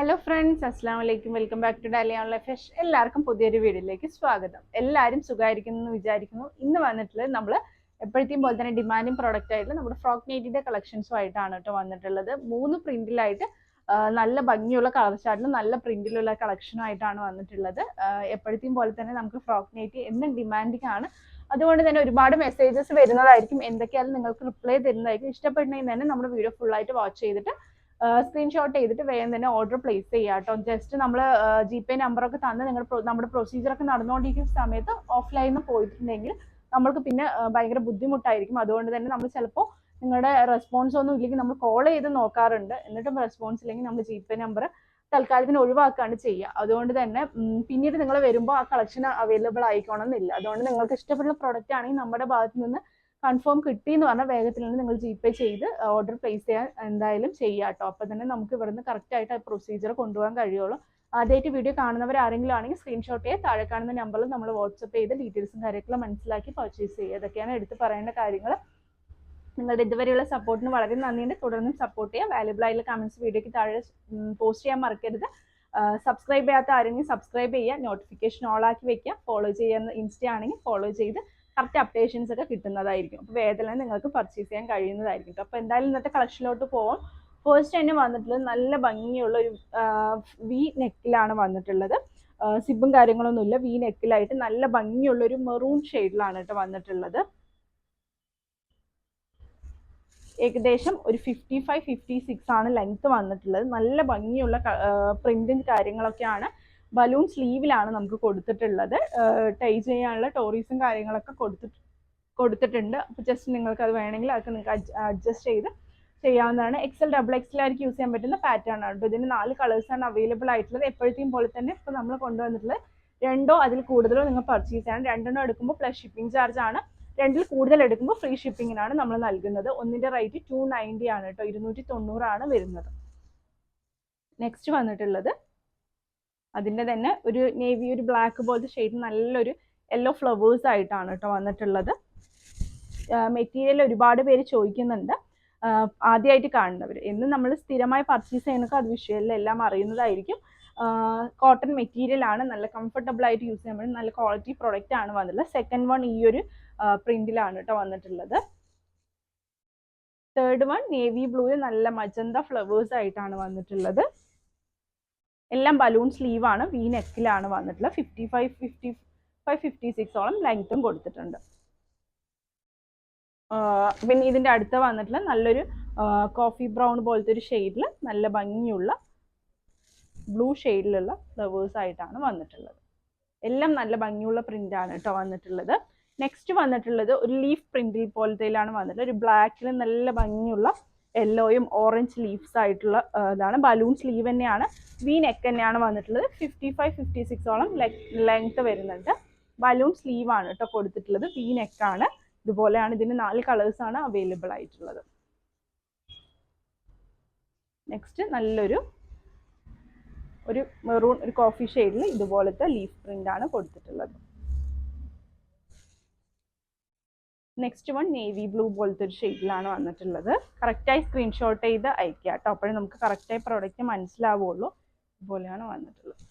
Hello friends, അസ്സാം വലൈക്കും. Welcome back to Dalia online fashion. എല്ലാവർക്കും പുതിയൊരു വീഡിയോയിലേക്ക് സ്വാഗതം. എല്ലാവരും സുഖമായിരിക്കുന്നു എന്ന് വിചാരിക്കുന്നു. ഇന്ന് വന്നിട്ടുള്ളത് നമ്മൾ എപ്പോഴത്തെയും പോലെ തന്നെ ഡിമാൻഡിങ് പ്രോഡക്റ്റ് ആയിട്ട് നമ്മുടെ ഫ്രോക്ക് നൈറ്റിയുടെ കളക്ഷൻസും ആയിട്ടാണ് കേട്ടോ വന്നിട്ടുള്ളത്. 3 പ്രിന്റിലായിട്ട് നല്ല ഭംഗിയുള്ള കളർ ചാർട്ടിലും നല്ല പ്രിന്റിലുള്ള കളക്ഷനും ആയിട്ടാണ് വന്നിട്ടുള്ളത്. എപ്പോഴത്തെയും പോലെ തന്നെ നമുക്ക് ഫ്രോക്ക് നൈറ്റി എന്നും ഡിമാൻഡിങ് ആണ്. അതുകൊണ്ട് തന്നെ ഒരുപാട് മെസ്സേജസ് വരുന്നതായിരിക്കും. എന്തൊക്കെയായാലും നിങ്ങൾക്ക് റിപ്ലൈ തരുന്നതായിരിക്കും. ഇഷ്ടപ്പെടണമെങ്കിൽ തന്നെ നമ്മുടെ വീഡിയോ ഫുൾ ആയിട്ട് വാച്ച് ചെയ്തിട്ട് സ്ക്രീൻഷോട്ട് ചെയ്തിട്ട് വേഗം തന്നെ ഓർഡർ പ്ലേസ് ചെയ്യുക കേട്ടോ. ജസ്റ്റ് നമ്മൾ GPay നമ്പറൊക്കെ തന്ന് നമ്മുടെ പ്രൊസീജിയറൊക്കെ നടന്നുകൊണ്ടിരിക്കുന്ന സമയത്ത് ഓഫ്ലൈനിൽ പോയിട്ടുണ്ടെങ്കിൽ നമ്മൾക്ക് പിന്നെ ഭയങ്കര ബുദ്ധിമുട്ടായിരിക്കും. അതുകൊണ്ട് തന്നെ നമ്മൾ ചിലപ്പോൾ നിങ്ങളുടെ റെസ്പോൺസ് ഒന്നും ഇല്ലെങ്കിൽ നമ്മൾ കോൾ ചെയ്ത് നോക്കാറുണ്ട്. എന്നിട്ടും റെസ്പോൺസ് ഇല്ലെങ്കിൽ നമ്മൾ GPay നമ്പർ തൽക്കാലത്തിന് ഒഴിവാക്കാണ് ചെയ്യുക. അതുകൊണ്ട് തന്നെ പിന്നീട് നിങ്ങൾ വരുമ്പോൾ ആ കളക്ഷൻ അവൈലബിൾ ആയിക്കോണമെന്നില്ല. അതുകൊണ്ട് നിങ്ങൾക്ക് ഇഷ്ടപ്പെടുന്ന പ്രൊഡക്റ്റ് ആണെങ്കിൽ നമ്മുടെ ഭാഗത്ത് നിന്ന് കൺഫേം കിട്ടി എന്ന് പറഞ്ഞാൽ വേഗത്തിൽ തന്നെ നിങ്ങൾ GPay ചെയ്ത് ഓർഡർ പ്ലേസ് ചെയ്യാൻ എന്തായാലും ചെയ്യുക കേട്ടോ. അപ്പോൾ തന്നെ നമുക്ക് ഇവിടുന്ന് കറക്റ്റ് ആയിട്ട് ആ പ്രൊസീജിയർ കൊണ്ടുപോകാൻ കഴിയുള്ളൂ. ആദ്യമായിട്ട് വീഡിയോ കാണുന്നവർ ആരെങ്കിലും ആണെങ്കിൽ സ്ക്രീൻഷോട്ട് ചെയ്ത് താഴെ കാണുന്ന നമ്പറിൽ നമ്മൾ വാട്സപ്പ് ചെയ്ത് ഡീറ്റെയിൽസും കാര്യങ്ങളും മനസ്സിലാക്കി പർച്ചേസ് ചെയ്യുക. ഇതൊക്കെയാണ് എടുത്ത് പറയേണ്ട കാര്യങ്ങൾ. നിങ്ങളുടെ ഇതുവരെയുള്ള സപ്പോർട്ടിന് വളരെ നന്ദിയുണ്ട്. തുടർന്നും സപ്പോർട്ട് ചെയ്യുക. വാല്യുബിൾ ആയിട്ടുള്ള കമൻസ് വീഡിയോയ്ക്ക് താഴെ പോസ്റ്റ് ചെയ്യാൻ മറക്കരുത്. സബ്സ്ക്രൈബ് ചെയ്യാത്ത ആരെങ്കിലും സബ്സ്ക്രൈബ് ചെയ്യുക, നോട്ടിഫിക്കേഷൻ ഓൾ ആക്കി വെക്കുക. ഫോളോ ചെയ്യുന്ന ഇൻസ്റ്റ ആണെങ്കിൽ ഫോളോ ചെയ്ത് കറക്റ്റ് അപ്ഡേഷൻസ് ഒക്കെ കിട്ടുന്നതായിരിക്കും. അപ്പോൾ വേഗത്തിൽ നിങ്ങൾക്ക് പർച്ചേസ് ചെയ്യാൻ കഴിയുന്നതായിരിക്കും. അപ്പോൾ എന്തായാലും ഇന്നത്തെ കളക്ഷനിലോട്ട് പോവാം. ഫസ്റ്റ് തന്നെ വന്നിട്ടുള്ളത് നല്ല ഭംഗിയുള്ള ഒരു വി നെക്കിലാണ് വന്നിട്ടുള്ളത്. സിബും കാര്യങ്ങളൊന്നുമില്ല. വി നെക്കിലായിട്ട് നല്ല ഭംഗിയുള്ള ഒരു മെറൂൺ ഷെയ്ഡിലാണ് കേട്ടോ വന്നിട്ടുള്ളത്. ഏകദേശം ഒരു 55-56 ആണ് ലെങ്ത് വന്നിട്ടുള്ളത്. നല്ല ഭംഗിയുള്ള പ്രിന്റും കാര്യങ്ങളൊക്കെയാണ്. ബലൂൺ സ്ലീവിലാണ് നമുക്ക് കൊടുത്തിട്ടുള്ളത്. ടൈ ചെയ്യാനുള്ള ടോറീസും കാര്യങ്ങളൊക്കെ കൊടുത്തിട്ടുണ്ട്. അപ്പോൾ ജസ്റ്റ് നിങ്ങൾക്ക് അത് വേണമെങ്കിൽ അതൊക്കെ നിങ്ങൾക്ക് അഡ്ജസ്റ്റ് ചെയ്ത് ചെയ്യാവുന്നതാണ്. XL XXL ആയിരിക്കും യൂസ് ചെയ്യാൻ പറ്റുന്ന പാറ്റേൺ ആണ്. ഇതിന് 4 കളേഴ്സാണ് അവൈലബിൾ ആയിട്ടുള്ളത്. എപ്പോഴത്തെയും പോലെ തന്നെ ഇപ്പോൾ നമ്മൾ കൊണ്ടുവന്നിട്ടുള്ളത് 2 അതിൽ കൂടുതലോ നിങ്ങൾ പർച്ചേസ് ചെയ്യണം. 2 എടുക്കുമ്പോൾ പ്ലസ് ഷിപ്പിംഗ് ചാർജ് ആണ്. 2 കൂടുതൽ എടുക്കുമ്പോൾ ഫ്രീ ഷിപ്പിങ്ങിനാണ് നമ്മൾ നൽകുന്നത്. ഒന്നിൻ്റെ റേറ്റ് 290 ആണ് കേട്ടോ. 290 ആണ് വരുന്നത്. നെക്സ്റ്റ് വന്നിട്ടുള്ളത് അതിൻ്റെ തന്നെ ഒരു നേവി, ഒരു ബ്ലാക്ക് പോലത്തെ ഷെയ്ഡ്, നല്ലൊരു യെല്ലോ ഫ്ലവേഴ്സ് ആയിട്ടാണ് കേട്ടോ വന്നിട്ടുള്ളത്. മെറ്റീരിയൽ ഒരുപാട് പേര് ചോദിക്കുന്നുണ്ട്, ആദ്യമായിട്ട് കാണുന്നവർ. എന്ന് നമ്മൾ സ്ഥിരമായി പർച്ചേസ് ചെയ്യുന്നൊക്കെ അത് വിഷ്വലിൽ എല്ലാം അറിയുന്നതായിരിക്കും. കോട്ടൺ മെറ്റീരിയൽ ആണ്. നല്ല കംഫർട്ടബിൾ ആയിട്ട് യൂസ് ചെയ്യാൻ പറ്റും. നല്ല ക്വാളിറ്റി പ്രൊഡക്റ്റ് ആണ് വന്നിട്ടുള്ളത്. സെക്കൻഡ് വൺ ഈ ഒരു പ്രിന്റിലാണ് കേട്ടോ വന്നിട്ടുള്ളത്. തേർഡ് വൺ നേവി ബ്ലൂവിൽ നല്ല മജന്ത ഫ്ലവേഴ്സ് ആയിട്ടാണ് വന്നിട്ടുള്ളത്. എല്ലാം ബലൂൺ സ്ലീവ് ആണ്. വി നെക്കിലാണ് വന്നിട്ടുള്ളത്. 55-56 ലെങ്ത്തും കൊടുത്തിട്ടുണ്ട്. പിന്നെ ഇതിൻ്റെ അടുത്ത് വന്നിട്ടുള്ള നല്ലൊരു കോഫി ബ്രൗൺ പോലത്തെ ഒരു ഷെയ്ഡിൽ നല്ല ഭംഗിയുള്ള ബ്ലൂ ഷെയ്ഡിലുള്ള ഫ്ലവേഴ്സ് ആയിട്ടാണ് വന്നിട്ടുള്ളത്. എല്ലാം നല്ല ഭംഗിയുള്ള പ്രിന്റ് ആണ് കേട്ടോ വന്നിട്ടുള്ളത്. നെക്സ്റ്റ് വന്നിട്ടുള്ളത് ഒരു ലീഫ് പ്രിന്റിൽ പോലത്തേലാണ് വന്നിട്ടുള്ളത്. ഒരു ബ്ലാക്കിൽ നല്ല ഭംഗിയുള്ള യെല്ലോയും ഓറഞ്ച് ലീവ്സ് ആയിട്ടുള്ള ഇതാണ്. ബലൂൺ സ്ലീവ് തന്നെയാണ്. വി നെക്ക് തന്നെയാണ് വന്നിട്ടുള്ളത്. 55-56 ലെങ്ത് വരുന്നുണ്ട്. ബലൂൺ സ്ലീവ് ആണ് കേട്ടോ കൊടുത്തിട്ടുള്ളത്. വി നെക്കാണ്. ഇതുപോലെയാണ്. ഇതിന് 4 കളേഴ്സാണ് അവൈലബിൾ ആയിട്ടുള്ളത്. നെക്സ്റ്റ് നല്ലൊരു മെറൂൺ, ഒരു കോഫി ഷെയ്ഡിൽ ഇതുപോലത്തെ ലീഫ് പ്രിന്റ് ആണ് കൊടുത്തിട്ടുള്ളത്. നെക്സ്റ്റ് വൺ നേവി ബ്ലൂ പോലത്തെ ഒരു ഷെയ്ഡിലാണ് വന്നിട്ടുള്ളത്. കറക്റ്റായി സ്ക്രീൻഷോട്ട് ചെയ്ത് അയക്കുക കേട്ടോ. അപ്പോഴേ നമുക്ക് കറക്റ്റായി പ്രോഡക്റ്റ് മനസ്സിലാവുള്ളൂ. ഇതുപോലെയാണ് വന്നിട്ടുള്ളത്.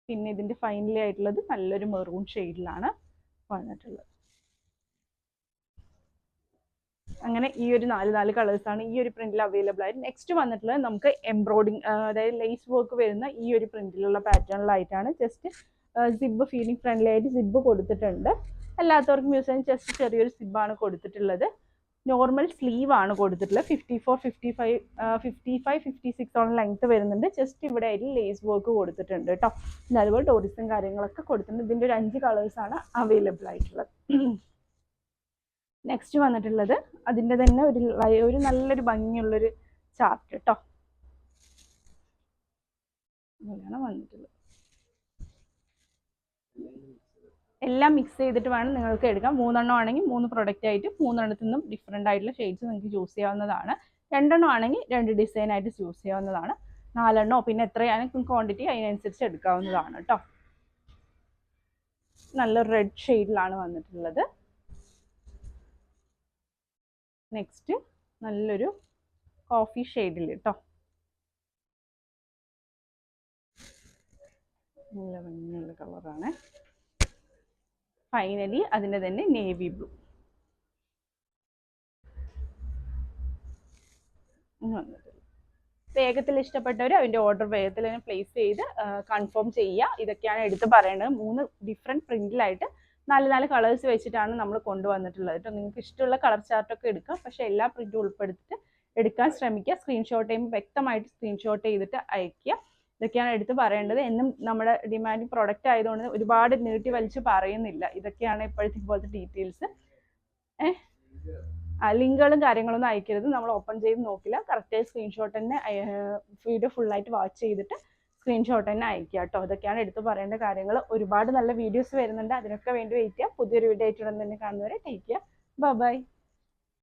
പിന്നെ ഇതിൻ്റെ ഫൈനലി ആയിട്ടുള്ളത് നല്ലൊരു മെറൂൺ ഷെയ്ഡിലാണ് വന്നിട്ടുള്ളത്. അങ്ങനെ ഈ ഒരു 4 കളേഴ്സാണ് ഈ ഒരു പ്രിന്റിൽ അവൈലബിൾ ആയിട്ട്. നെക്സ്റ്റ് വന്നിട്ടുള്ളത് നമുക്ക് എംബ്രോയിഡിങ്, അതായത് ലേസ് വർക്ക് വരുന്ന ഈ ഒരു പ്രിന്റിലുള്ള പാറ്റേണിലായിട്ടാണ്. ജസ്റ്റ് സിബ് ഫീലിംഗ് ഫ്രണ്ട്ലി ആയിട്ട് സിബ് കൊടുത്തിട്ടുണ്ട്. അല്ലാത്തവർക്കും യൂസ് ചെയ്യാൻ ജസ്റ്റ് ചെറിയൊരു സിബാണ് കൊടുത്തിട്ടുള്ളത്. നോർമൽ സ്ലീവ് ആണ് കൊടുത്തിട്ടുള്ളത്. 55-56 ലെങ്ത് വരുന്നുണ്ട്. ജസ്റ്റ് ഇവിടെ ആയിട്ട് ലേസ് വർക്ക് കൊടുത്തിട്ടുണ്ട് കേട്ടോ. പിന്നെ അതുപോലെ ടോറിസും കാര്യങ്ങളൊക്കെ കൊടുത്തിട്ടുണ്ട്. ഇതിൻ്റെ ഒരു 5 കളേഴ്സാണ് അവൈലബിൾ ആയിട്ടുള്ളത്. നെക്സ്റ്റ് വന്നിട്ടുള്ളത് അതിൻ്റെ തന്നെ ഒരു നല്ലൊരു ഭംഗിയുള്ളൊരു ചാർട്ട് കേട്ടോ. അങ്ങനെയാണ് വന്നിട്ടുള്ളത്. എല്ലാം മിക്സ് ചെയ്തിട്ട് വേണം നിങ്ങൾക്ക് എടുക്കാം. 3 ആണെങ്കിൽ 3 പ്രൊഡക്റ്റ് ആയിട്ട് 3 നിന്നും ഡിഫറെൻ്റ് ആയിട്ടുള്ള ഷെയ്ഡ്സ് നിങ്ങൾക്ക് ചൂസ് ചെയ്യാവുന്നതാണ്. 2 ആണെങ്കിൽ 2 ഡിസൈൻ ആയിട്ട് ചൂസ് ചെയ്യാവുന്നതാണ്. 4 പിന്നെ എത്രയാണ് ക്വാണ്ടിറ്റി അതിനനുസരിച്ച് എടുക്കാവുന്നതാണ് കേട്ടോ. നല്ല റെഡ് ഷെയ്ഡിലാണ് വന്നിട്ടുള്ളത്. നെക്സ്റ്റ് നല്ലൊരു കോഫി ഷെയ്ഡിൽ കേട്ടോ. നല്ല ഭംഗിയുള്ള കളറാണ്. ഫൈനലി അതിൻ്റെ തന്നെ നേവി ബ്ലൂ വന്നിട്ടുണ്ട്. വേഗത്തിൽ ഇഷ്ടപ്പെട്ടവർ അതിൻ്റെ ഓർഡർ വേഗത്തിൽ തന്നെ പ്ലേസ് ചെയ്ത് കൺഫേം ചെയ്യുക. ഇതൊക്കെയാണ് എടുത്ത് പറയേണ്ടത്. 3 ഡിഫറെൻറ്റ് പ്രിന്റിലായിട്ട് 4 കളേഴ്സ് വെച്ചിട്ടാണ് നമ്മൾ കൊണ്ടുവന്നിട്ടുള്ളത് കേട്ടോ. നിങ്ങൾക്ക് ഇഷ്ടമുള്ള കളർ ചാർട്ടൊക്കെ എടുക്കാം, പക്ഷേ എല്ലാ പ്രിന്റും ഉൾപ്പെടുത്തിയിട്ട് എടുക്കാൻ ശ്രമിക്കുക. സ്ക്രീൻഷോട്ട് ചെയ്യുമ്പോൾ വ്യക്തമായിട്ട് സ്ക്രീൻഷോട്ട് ചെയ്തിട്ട് അയയ്ക്കുക. ഇതൊക്കെയാണ് എടുത്ത് പറയേണ്ടത്. എന്നും നമ്മുടെ ഡിമാൻഡിങ് പ്രൊഡക്റ്റ് ആയതുകൊണ്ട് ഒരുപാട് നീട്ടി വലിച്ച് പറയുന്നില്ല. ഇതൊക്കെയാണ് ഇപ്പോഴത്തെ ഇപ്പോഴത്തെ ഡീറ്റെയിൽസ്. ലിങ്കുകളും കാര്യങ്ങളൊന്നും അയക്കരുത്. നമ്മൾ ഓപ്പൺ ചെയ്ത് നോക്കില്ല. കറക്റ്റായി സ്ക്രീൻഷോട്ട് തന്നെ വീഡിയോ ഫുള്ളായിട്ട് വാച്ച് ചെയ്തിട്ട് സ്ക്രീൻഷോട്ട് തന്നെ അയക്കുക കേട്ടോ. ഇതൊക്കെയാണ് എടുത്ത് പറയേണ്ട കാര്യങ്ങൾ. ഒരുപാട് നല്ല വീഡിയോസ് വരുന്നുണ്ട്. അതിനൊക്കെ വേണ്ടി വെയിറ്റ് ചെയ്യാം. പുതിയൊരു വീഡിയോ ആയിട്ട് തന്നെ കാണുന്നവരെ ടേക്ക് കെയർ. ബൈ.